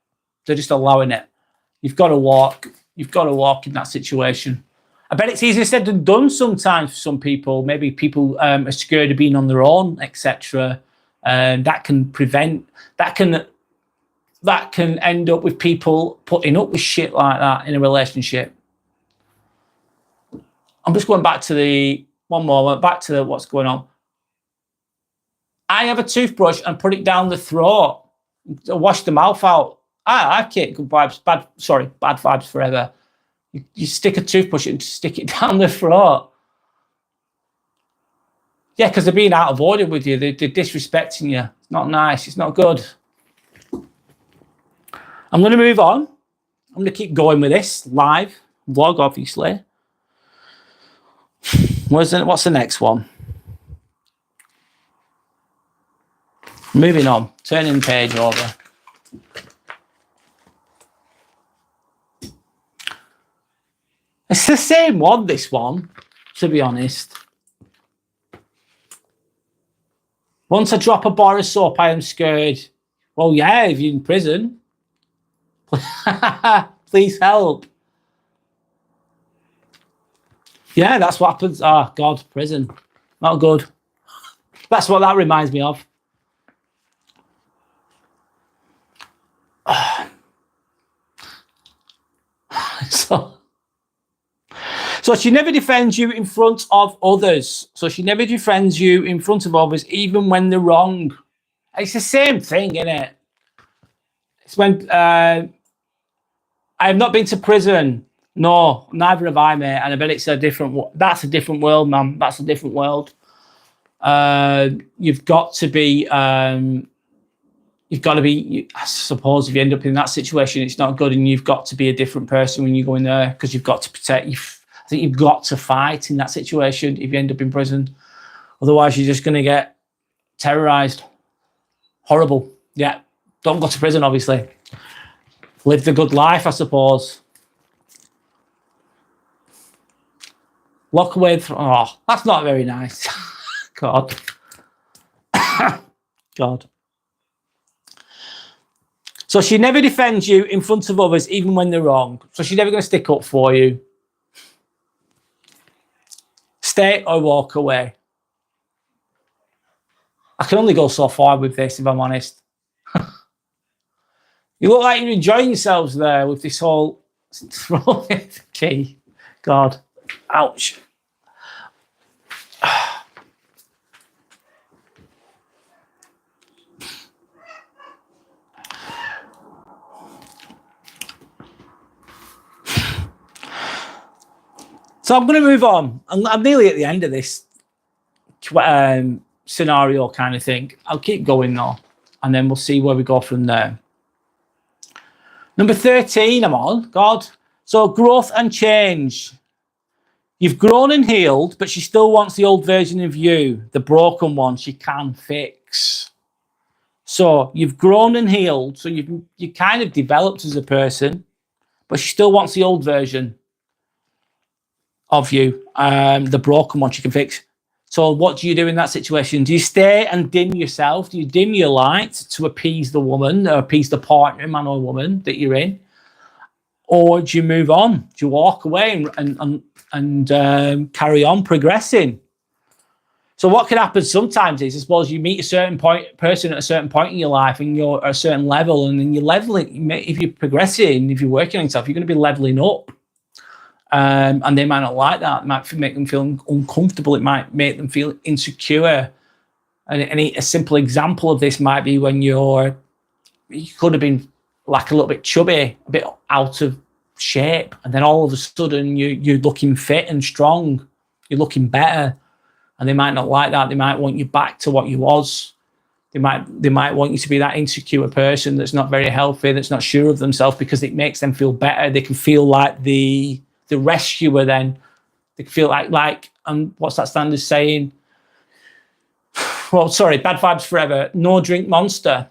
You've got to walk. You've got to walk in that situation. I bet it's easier said than done sometimes for some people. Maybe people are scared of being on their own, etc. That can end up with people putting up with shit like that in a relationship. I'm just going back to what's going on. I have a toothbrush and put it down the throat. Wash the mouth out. I like it. Good vibes. Bad vibes forever. You stick a toothbrush and stick it down the throat. Yeah, because they're being out of order with you. They're disrespecting you. It's not nice. It's not good. I'm going to move on. I'm going to keep going with this live vlog, obviously. What's the next one? Moving on. Turning the page over. It's the same one, this one, to be honest. Once I drop a bar of soap, I am scared. Well, yeah, if you're in prison. Please help. Yeah, that's what happens. Oh, God, prison. Not good. That's what that reminds me of. So she never defends you in front of others. Even when they're wrong. It's the same thing, isn't it? It's when I have not been to prison. No, neither have I, mate. And I bet it's that's a different world, man. That's a different world. You've got to be, I suppose if you end up in that situation, it's not good, and you've got to be a different person when you go in there, because you've got to protect you. I think you've got to fight in that situation if you end up in prison. Otherwise, you're just going to get terrorized. Horrible. Yeah. Don't go to prison, obviously. Live the good life, I suppose. Walk away from, oh, that's not very nice. God. God. So she never defends you in front of others, even when they're wrong. So she's never going to stick up for you. Stay or walk away. I can only go so far with this, if I'm honest. You look like you're enjoying yourselves there with this whole throwing key. God. Ouch. So I'm going to move on. I'm nearly at the end of this scenario kind of thing. I'll keep going though, and then we'll see where we go from there. Number 13, I'm on. God. So growth and change. You've grown and healed, but she still wants the old version of you, the broken one she can fix. So you've grown and healed, so you kind of developed as a person, but she still wants the old version of you, the broken one she can fix. So what do you do in that situation? Do you stay and dim yourself? Do you dim your light to appease the woman, or appease the partner, man or woman that you're in? Or do you move on? Do you walk away and carry on progressing? So what can happen sometimes is, I suppose, you meet a certain person at a certain point in your life, and you're at a certain level, and then you're leveling. If you're progressing, if you're working on yourself, you're going to be leveling up. And they might not like that. It might make them feel uncomfortable. It might make them feel insecure. And a simple example of this might be when you could have been like a little bit chubby, a bit out of shape, and then all of a sudden you're looking fit and strong. You're looking better, and they might not like that. They might want you back to what you was. They might want you to be that insecure person that's not very healthy, that's not sure of themselves, because it makes them feel better. They can feel like the rescuer then. They feel like what's that standard saying? Well, sorry, bad vibes forever. No drink Monster.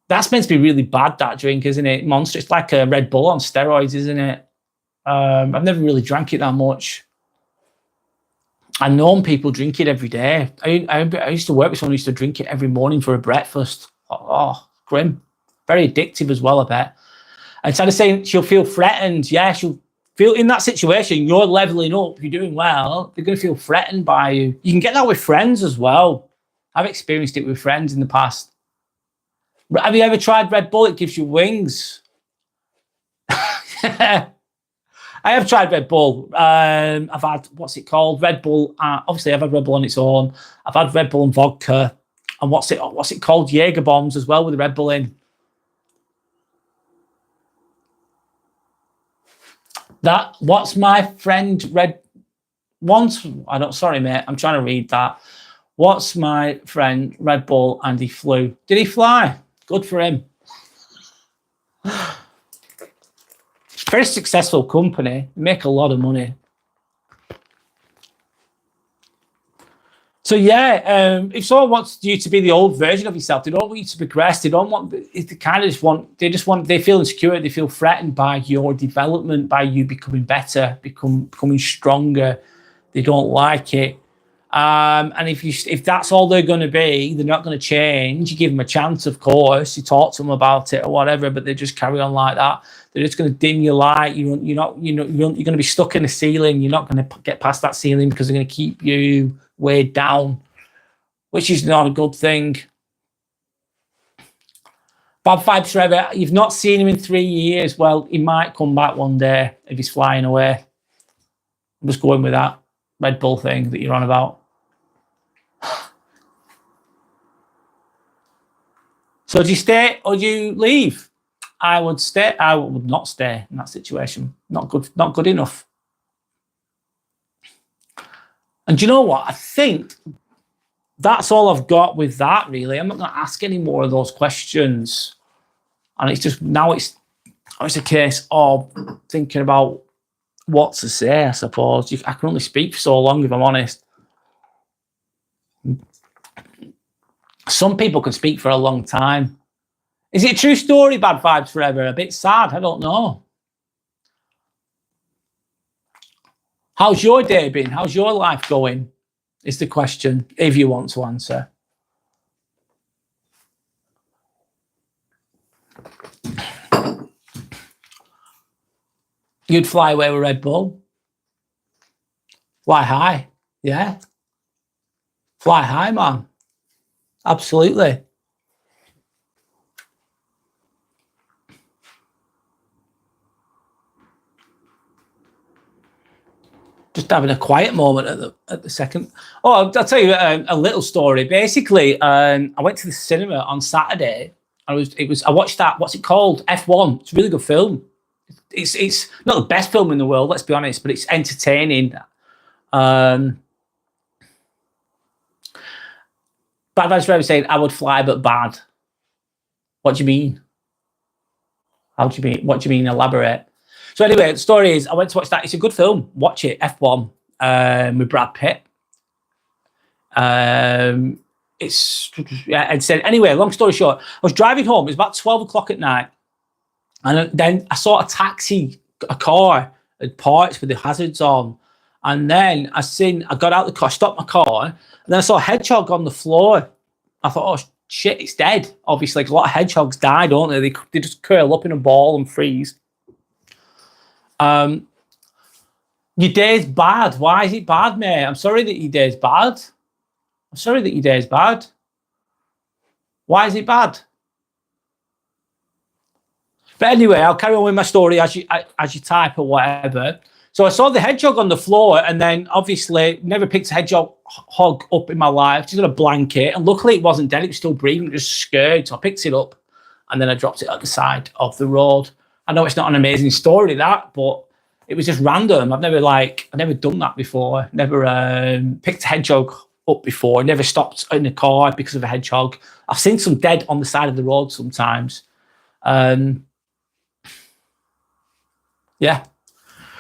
That's meant to be really bad, that drink, isn't it? Monster. It's like a Red Bull on steroids, isn't it? I've never really drank it that much. I've known people drink it every day. I used to work with someone who used to drink it every morning for a breakfast. Oh, grim. Very addictive as well, I bet. Instead of saying she'll feel threatened, yeah, she'll feel in that situation, you're leveling up, you're doing well, they're going to feel threatened by you. You can get that with friends as well. I've experienced it with friends in the past. Have you ever tried Red Bull? It gives you wings. I have tried Red Bull. I've had, what's it called? Red Bull. Obviously, I've had Red Bull on its own. I've had Red Bull and vodka. And what's it called? Jaeger bombs as well with the Red Bull in. What's my friend Red once? Sorry, mate. I'm trying to read that. What's my friend Red Bull and he flew? Did he fly? Good for him. Very successful company. Make a lot of money. So yeah, if someone wants you to be the old version of yourself, they don't want you to progress. They don't want. They kind of just want. They feel insecure. They feel threatened by your development, by you becoming better, becoming stronger. They don't like it. And if that's all they're going to be, they're not going to change. You give them a chance, of course. You talk to them about it or whatever, but they just carry on like that. They're just going to dim your light. You're going to be stuck in the ceiling. You're not going to get past that ceiling because they're going to keep you weighed down, which is not a good thing. Bad vibes forever. You've not seen him in 3 years. Well, he might come back one day if he's flying away. I'm just going with that Red Bull thing that you're on about. So do you stay or do you leave? I would stay. I would not stay in that situation. Not good enough. And do you know what? I think that's all I've got with that, really. I'm not going to ask any more of those questions. And it's just, now it's a case of thinking about what to say, I suppose. I can only speak for so long, if I'm honest. Some people can speak for a long time. Is it a true story, Bad Vibes Forever? A bit sad, I don't know. How's your day been? How's your life going? Is the question, if you want to answer. You'd fly away with Red Bull. Fly high, yeah. Fly high, man. Absolutely. Just having a quiet moment at the second. Oh, I'll tell you a little story. Basically, I went to the cinema on Saturday. I watched that. What's it called? F1. It's a really good film. It's not the best film in the world, let's be honest, but it's entertaining. Bad Vibes Forever saying I would fly but bad. What do you mean? How do you mean? What do you mean? Elaborate. So anyway, the story is I went to watch that. It's a good film. Watch it. F1 with Brad Pitt. It's and said anyway. Long story short, I was driving home. It was about 12 o'clock at night, and then I saw a car had parked with the hazards on, and then I got out the car, stopped my car, and then I saw a hedgehog on the floor. I thought, oh shit, it's dead. Obviously, like a lot of hedgehogs die, don't they? They just curl up in a ball and freeze. Your day's bad. Why is it bad, mate? I'm sorry that your day's bad. I'm sorry that your day's bad. Why is it bad? But anyway, I'll carry on with my story as you type or whatever. So I saw the hedgehog on the floor, and then obviously never picked a hedgehog up in my life. Just got a blanket, and luckily it wasn't dead. It was still breathing. Just scared. So I picked it up, and then I dropped it at the side of the road. I know it's not an amazing story, that, but it was just random. I've never done that before. Never picked a hedgehog up before. Never stopped in a car because of a hedgehog. I've seen some dead on the side of the road sometimes. Yeah.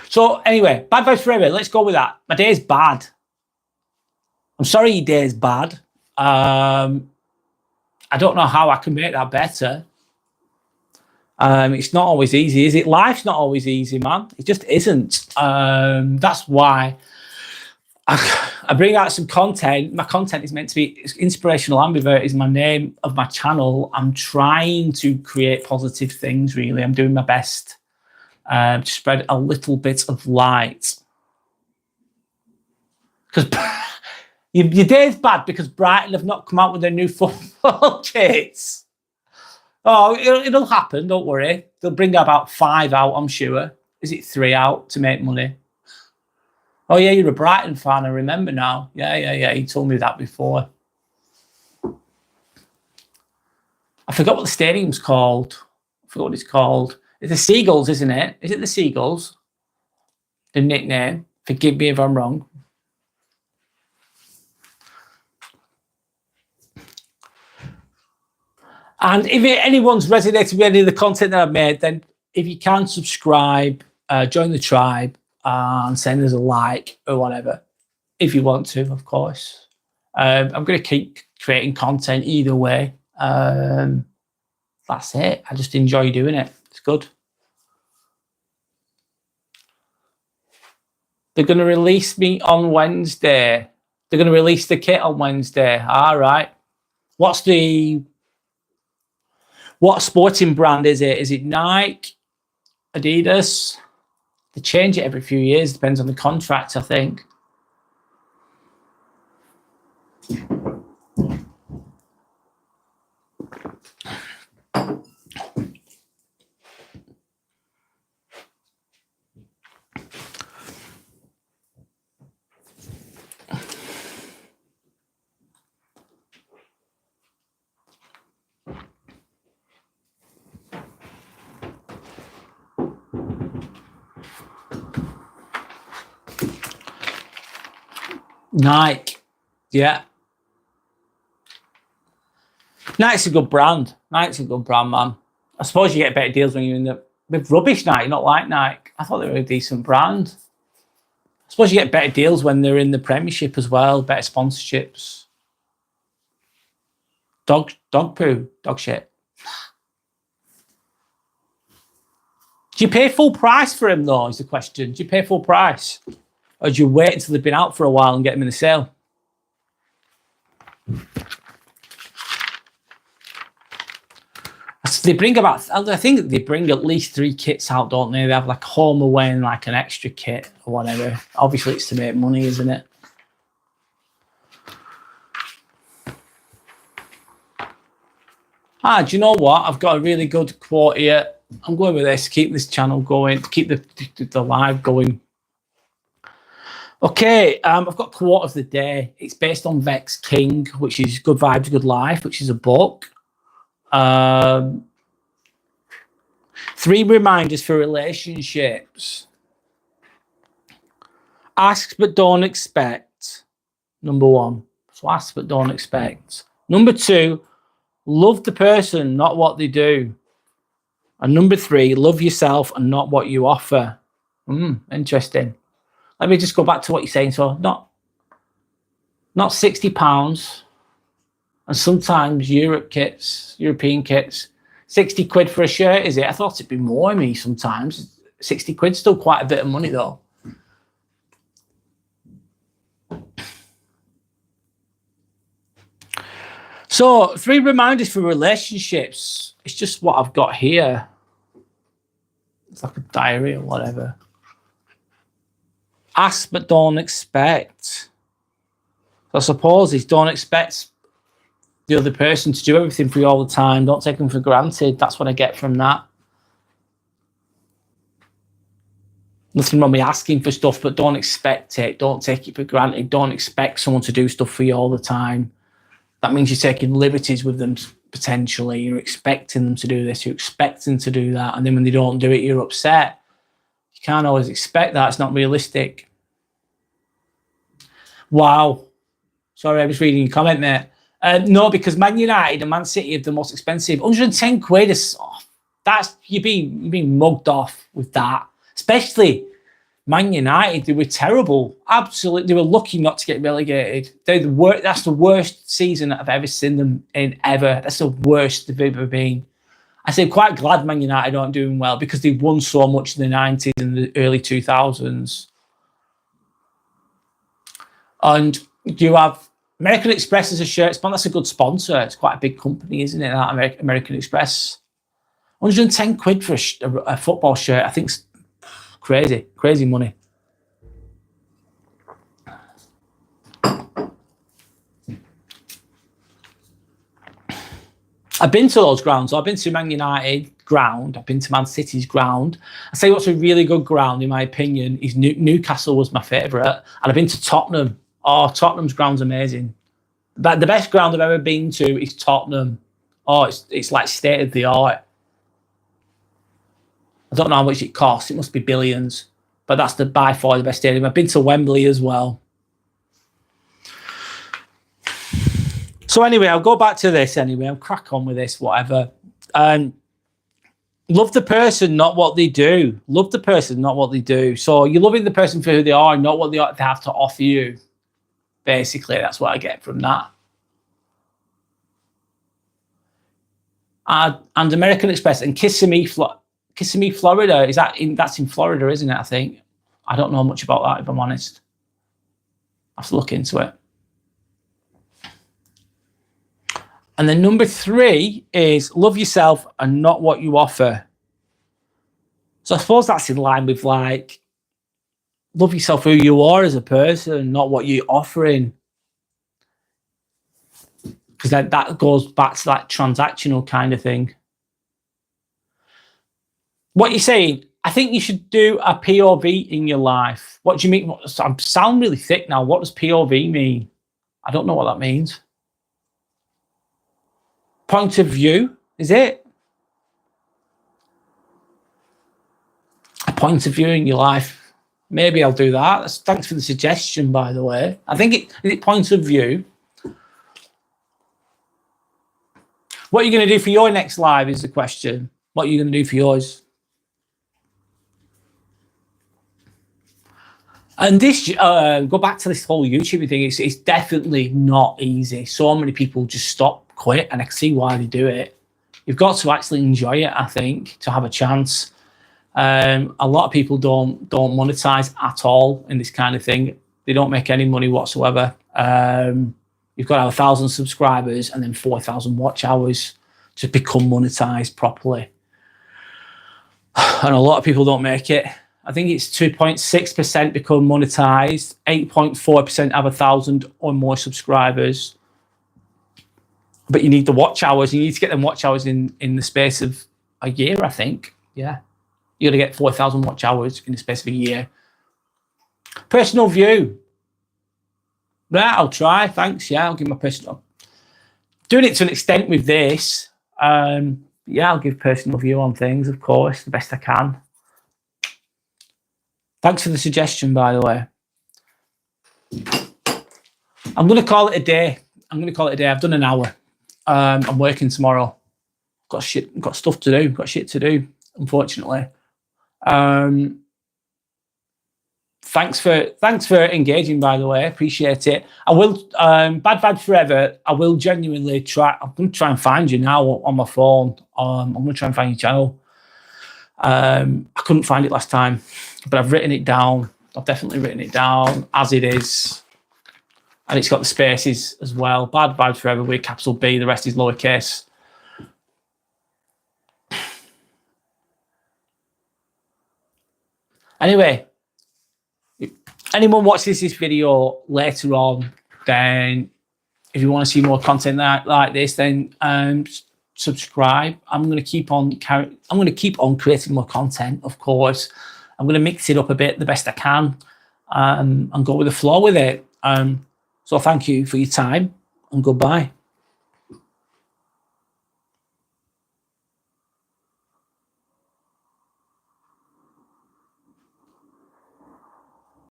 So anyway, Bad Vibes Forever. Let's go with that. My day is bad. I'm sorry your day is bad. I don't know how I can make that better. It's not always easy, is it? Life's not always easy, man. It just isn't. That's why I bring out some content. My content is meant to be inspirational. Ambivert is my name of my channel. I'm trying to create positive things, really. I'm doing my best to spread a little bit of light. Because your day's bad because Brighton have not come out with their new football kits. Oh, it'll happen, don't worry. They'll bring about 5 out, I'm sure. Is it 3 out to make money? Oh, yeah, you're a Brighton fan, I remember now. Yeah, you told me that before. I forgot what the stadium's called. I forgot what it's called. It's the Seagulls, isn't it? Is it the Seagulls? The nickname. Forgive me if I'm wrong. And if anyone's resonated with any of the content that I've made, then if you can subscribe, join the tribe, and send us a like or whatever, if you want to, of course. I'm going to keep creating content either way. That's it. I just enjoy doing it. It's good. They're going to release me on Wednesday. They're going to release the kit on Wednesday. All right. What sporting brand is it? Is it Nike, Adidas? They change it every few years. Depends on the contract, I think. Nike, yeah. Nike's a good brand. Nike's a good brand, man. I suppose you get better deals when you're in the with rubbish Nike, not like Nike. I thought they were a decent brand. I suppose you get better deals when they're in the Premiership as well, better sponsorships. Dog poo, dog shit. Do you pay full price for them though, is the question. Do you pay full price? Or do you wait until they've been out for a while and get them in the sale? So they bring about, I think they bring at least 3 kits out, don't they? They have like home away and like an extra kit or whatever. Obviously it's to make money, isn't it? Do you know what? I've got a really good quote here. I'm going with this to keep this channel going, to keep the live going. Okay, I've got quote of the day. It's based on Vex King, which is Good Vibes, Good Life, which is a book. 3 reminders for relationships. Ask but don't expect. Number 1. So ask but don't expect. Number 2, love the person, not what they do. And number 3, love yourself and not what you offer. Interesting. Let me just go back to what you're saying. So not £60. And sometimes European kits, 60 quid for a shirt, is it? I thought it'd be more me sometimes. 60 quid's still quite a bit of money though. So 3 reminders for relationships. It's just what I've got here. It's like a diary or whatever. Ask but don't expect. So I suppose it's don't expect the other person to do everything for you all the time. Don't take them for granted. That's what I get from that. Nothing wrong with asking for stuff, but don't expect it. Don't take it for granted. Don't expect someone to do stuff for you all the time. That means you're taking liberties with them potentially. You're expecting them to do this. You're expecting to do that. And then when they don't do it, you're upset. You can't always expect that. It's not realistic. Wow. Sorry, I was reading your comment, mate. No, because Man United and Man City are the most expensive. 110 quid is that's you're being mugged off with that. Especially Man United, they were terrible. Absolutely, they were lucky not to get relegated. They're the worst. That's the worst season I've ever seen them in ever. That's the worst they've ever been. I say quite glad Man United aren't doing well because they've won so much in the 90s and the early 2000s. And you have American Express as a shirt sponsor. That's a good sponsor. It's quite a big company, isn't it? That American Express. 110 quid for a football shirt. I think it's crazy money. I've been to those grounds. I've been to Man United ground. I've been to Man City's ground. I say what's a really good ground, in my opinion, is Newcastle was my favourite. And I've been to Tottenham. Oh, Tottenham's ground's amazing. But the best ground I've ever been to is Tottenham. Oh, it's like state of the art. I don't know how much it costs. It must be billions. But that's by far the best stadium. I've been to Wembley as well. So anyway, I'll go back to this anyway. I'll crack on with this, whatever. Love the person, not what they do. Love the person, not what they do. So you're loving the person for who they are, not what they have to offer you. Basically, that's what I get from that. And American Express and Kissimmee, Florida. That's in Florida, isn't it? I think. I don't know much about that, if I'm honest. I have to look into it. And then number 3 is love yourself and not what you offer. So I suppose that's in line with like, love yourself who you are as a person, not what you're offering. Because that goes back to that transactional kind of thing. What you're saying, I think you should do a POV in your life. What do you mean? I sound really thick now. What does POV mean? I don't know what that means. Point of view, is it? A point of view in your life. Maybe I'll do that. Thanks for the suggestion, by the way. I think is it point of view. What are you going to do for your next live is the question. What are you going to do for yours? And this, go back to this whole YouTube thing. It's definitely not easy. So many people just stop, quit, and I can see why they do it. You've got to actually enjoy it, I think, to have a chance. A lot of people don't monetize at all in this kind of thing. They don't make any money whatsoever. You've got to have 1,000 subscribers and then 4,000 watch hours to become monetized properly. And a lot of people don't make it. I think it's 2.6% become monetized, 8.4% have 1,000 or more subscribers. But you need the watch hours. You need to get them watch hours in the space of a year, I think. Yeah. You're going to get 4,000 watch hours in the space of a year. Personal view. Right, I'll try. Thanks. Yeah, I'll give my personal. Doing it to an extent with this. Yeah, I'll give personal view on things, of course, the best I can. Thanks for the suggestion, by the way. I'm going to call it a day. I've done an hour. I'm working tomorrow. Got stuff to do. Got shit to do, unfortunately. Thanks for engaging, by the way. Appreciate it. I will bad forever. I will genuinely try. I'm going to try and find you now on my phone. I'm going to try and find your channel. I couldn't find it last time, but I've written it down. I've definitely written it down as it is, and it's got the spaces as well. Bad vibes forever with capital B. The rest is lowercase. Anyway. Anyone watches this video later on, then if you want to see more content like this, then subscribe. I'm going to keep on creating more content, of course. I'm going to mix it up a bit the best I can, and go with the flow with it. So thank you for your time, and goodbye.